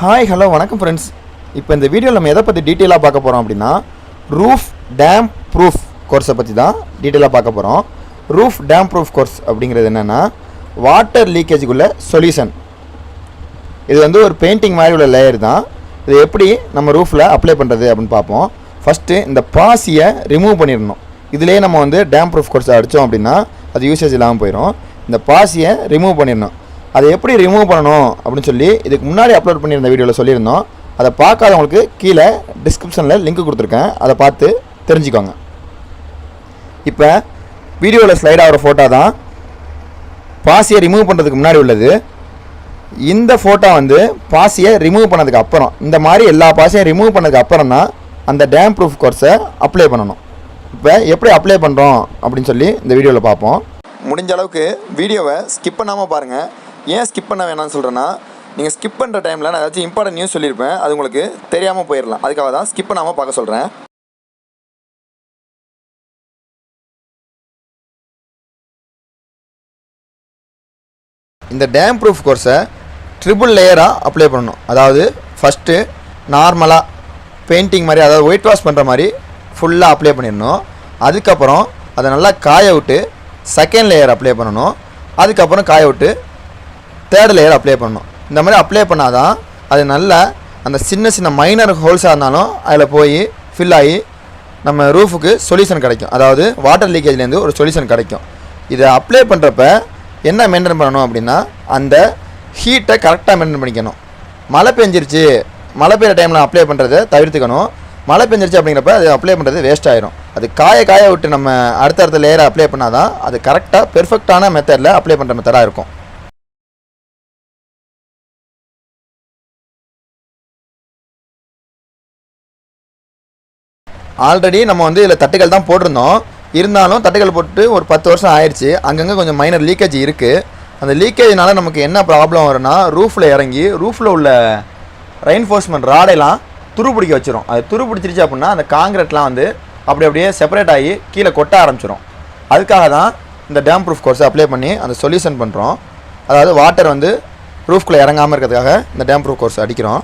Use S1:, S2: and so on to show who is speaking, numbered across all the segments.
S1: Hi hello வணக்கம் friends. இப்போ இந்த வீடியோவில் நம்ம எதை பற்றி டீட்டெயிலாக பார்க்க போகிறோம் அப்படின்னா ரூஃப் டேம் ப்ரூஃப் கோர்ஸை பற்றி தான் டீட்டெயிலாக பார்க்க போகிறோம். ரூஃப் டேம் ப்ரூஃப் கோர்ஸ் அப்படிங்கிறது என்னென்னா வாட்டர் லீக்கேஜுக்குள்ள சொல்யூஷன். இது வந்து ஒரு பெயிண்டிங் மாதிரி உள்ள லேயர் தான். இது எப்படி நம்ம ரூஃபில் அப்ளை பண்ணுறது அப்படின்னு பார்ப்போம். ஃபஸ்ட்டு இந்த பாசியை ரிமூவ் பண்ணிடணும். இதிலே நம்ம வந்து டேம் ப்ரூஃப் கோர்ஸ் அடித்தோம் அப்படின்னா அது யூசேஜ் இல்லாமல் போயிடும். இந்த பாசியை ரிமூவ் பண்ணிடணும். அதை எப்படி ரிமூவ் பண்ணணும் அப்படின்னு சொல்லி இதுக்கு முன்னாடி அப்லோட் பண்ணியிருந்த வீடியோவில் சொல்லியிருந்தோம். அதை பார்க்காதவங்களுக்கு கீழே டிஸ்கிரிப்ஷனில் லிங்க் கொடுத்துருக்கேன், அதை பார்த்து தெரிஞ்சுக்கோங்க. இப்போ வீடியோவில் ஸ்லைட் ஆகிற ஃபோட்டோ தான் பாசியை ரிமூவ் பண்ணுறதுக்கு முன்னாடி உள்ளது. இந்த ஃபோட்டோ வந்து பாசியை ரிமூவ் பண்ணதுக்கு அப்புறம், இந்த மாதிரி எல்லா பாசியும் ரிமூவ் பண்ணதுக்கு அப்புறம் தான் அந்த டேம் ப்ரூஃப் கோர்ஸை அப்ளை பண்ணணும். இப்போ எப்படி அப்ளை பண்ணுறோம் அப்படின்னு சொல்லி இந்த வீடியோவில் பார்ப்போம். முடிஞ்ச அளவுக்கு வீடியோவை ஸ்கிப் பண்ணாமல் பாருங்கள். ஏன் ஸ்கிப் பண்ண வேணாம்னு சொல்கிறேன்னா, நீங்கள் ஸ்கிப் பண்ணுற டைமில் நான் ஏதாச்சும் இம்பார்ட்டன்ட் நியூஸ் சொல்லியிருப்பேன், அது உங்களுக்கு தெரியாமல் போயிடலாம். அதுக்காக தான் ஸ்கிப் பண்ணாமல் பார்க்க சொல்கிறேன். இந்த டேம் ப்ரூஃப் கோர்ஸை ட்ரிபிள் லேயராக அப்ளை பண்ணணும். அதாவது ஃபஸ்ட்டு நார்மலாக பெயிண்டிங் மாதிரி, அதாவது ஒயிட் வாஷ் பண்ணுற மாதிரி ஃபுல்லாக அப்ளை பண்ணிடணும். அதுக்கப்புறம் அதை நல்லா காய விட்டு செகண்ட் லேயர் அப்ளை பண்ணணும். அதுக்கப்புறம் காய விட்டு தேர்ட் லேயர் அப்ளை பண்ணணும். இந்த மாதிரி அப்ளை பண்ணால் தான் அது நல்லா அந்த சின்ன சின்ன மைனர் ஹோல்ஸாக இருந்தாலும் அதில் போய் ஃபில் ஆகி நம்ம ரூஃபுக்கு சொல்யூஷன் கிடைக்கும். அதாவது வாட்டர் லீக்கேஜ்லேருந்து ஒரு சொல்யூஷன் கிடைக்கும். இதை அப்ளை பண்ணுறப்ப என்ன மெயின்டைன் பண்ணணும் அப்படின்னா, அந்த ஹீட்டை கரெக்டாக மெயின்டைன் பண்ணிக்கணும். மழை பெஞ்சிருச்சு, மழை பெய்கிற டைமில் அப்ளை பண்ணுறதை தவிர்த்துக்கணும். மழை பெஞ்சிருச்சு அப்படிங்கிறப்ப அது அப்ளை பண்ணுறது வேஸ்ட் ஆகிடும். அது காய விட்டு நம்ம அடுத்தடுத்த லேயரை அப்ளை பண்ணால் தான் அது கரெக்டாக பெர்ஃபெக்டான மெத்தடில் அப்ளை பண்ணுற மெத்தடாக இருக்கும். ஆல்ரெடி நம்ம வந்து இதில் தட்டுகள் தான் போட்டிருந்தோம். இருந்தாலும் தட்டுகள் போட்டு ஒரு 10 வருஷம் ஆயிடுச்சு. அங்கங்கே கொஞ்சம் மைனர் லீக்கேஜ் இருக்குது. அந்த லீக்கேஜ்னால நமக்கு என்ன ப்ராப்ளம் வரும்னா, ரூஃபில் இறங்கி ரூஃபில் உள்ள ரெயின்ஃபோர்ஸ்மெண்ட் ராடெல்லாம் துருப்பிடிக்க வச்சிரும். அது துருப்பிடிச்சிருச்சு அப்படின்னா அந்த காங்கிரீட்லாம் வந்து அப்படியே செப்பரேட் ஆகி கீழே கொட்ட ஆரம்பிச்சிடும். அதுக்காக தான் இந்த டேம் ப்ரூஃப் கோர்ஸை அப்ளை பண்ணி அந்த சொல்யூஷன் பண்ணுறோம். அதாவது வாட்டர் வந்து ரூஃப்குள்ளே இறங்காமல் இருக்கிறதுக்காக இந்த டேம் ப்ரூஃப் கோர்ஸ் அடிக்கிறோம்.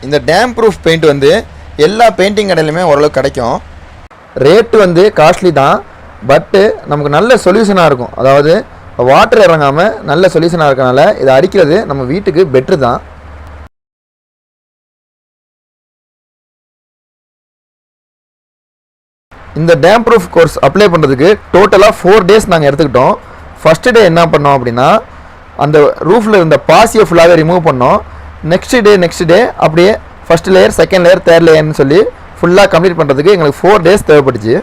S1: இந்த டேம் ப்ரூஃப் பெயிண்ட் வந்து எல்லா பெயிண்டிங் கடையிலுமே ஓரளவுக்கு கிடைக்கும். ரேட்டு வந்து காஸ்ட்லி தான், பட்டு நமக்கு நல்ல சொல்யூஷனாக இருக்கும். அதாவது வாட்டர் இறங்காமல் நல்ல சொல்யூஷனாக இருக்கனால இதை அடிக்கிறது நம்ம வீட்டுக்கு பெட்ரு தான். இந்த டேம் ப்ரூஃப் கோர்ஸ் அப்ளை பண்ணுறதுக்கு டோட்டலாக 4 days நாங்கள் எடுத்துக்கிட்டோம். ஃபஸ்ட்டு டே என்ன பண்ணோம் அப்படின்னா, அந்த ரூஃபில் இருந்த பாசியை ஃபுல்லாகவே ரிமூவ் பண்ணோம். நெக்ஸ்ட் டே அப்படியே first layer, second layer, third லேயர்னு சொல்லி ஃபுல்லாக கம்ப்ளீட் பண்ணுறதுக்கு எங்களுக்கு 4 days தேவைப்பட்டுச்சு.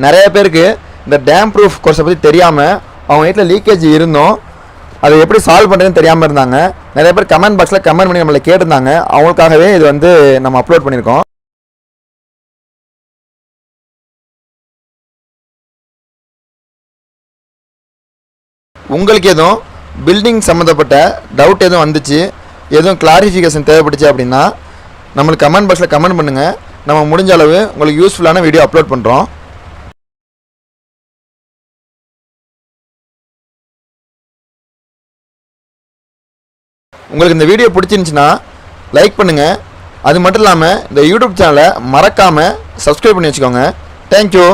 S1: நிறைய பேருக்கு இந்த டேம் ப்ரூஃப் கோர்ஸை பற்றி தெரியாமல் அவங்க வீட்டில் லீக்கேஜ் இருந்தோம், அதை எப்படி சால்வ் பண்ணுறதுன்னு தெரியாமல் இருந்தாங்க. நிறைய பேர் கமெண்ட் பாக்ஸில் கமெண்ட் பண்ணி நம்மளை கேட்டிருந்தாங்க. அவங்களுக்காகவே இது வந்து நம்ம அப்லோட் பண்ணியிருக்கோம். உங்களுக்கு எதுவும் பில்டிங் சம்மந்தப்பட்ட டவுட் எதுவும் வந்துச்சு, எதுவும் கிளாரிஃபிகேஷன் தேவைப்பட்டுச்சு அப்படின்னா நம்மளுக்கு கமெண்ட் பாக்ஸில் கமெண்ட் பண்ணுங்கள். நம்ம முடிஞ்ச அளவு உங்களுக்கு யூஸ்ஃபுல்லான வீடியோ அப்லோட் பண்ணுறோம். உங்களுக்கு இந்த வீடியோ பிடிச்சிருந்துச்சுன்னா லைக் பண்ணுங்கள். அது மட்டும் இல்லாமல் இந்த யூடியூப் சேனலை மறக்காமல் சப்ஸ்கிரைப் பண்ணி வச்சுக்கோங்க. தேங்க்யூ.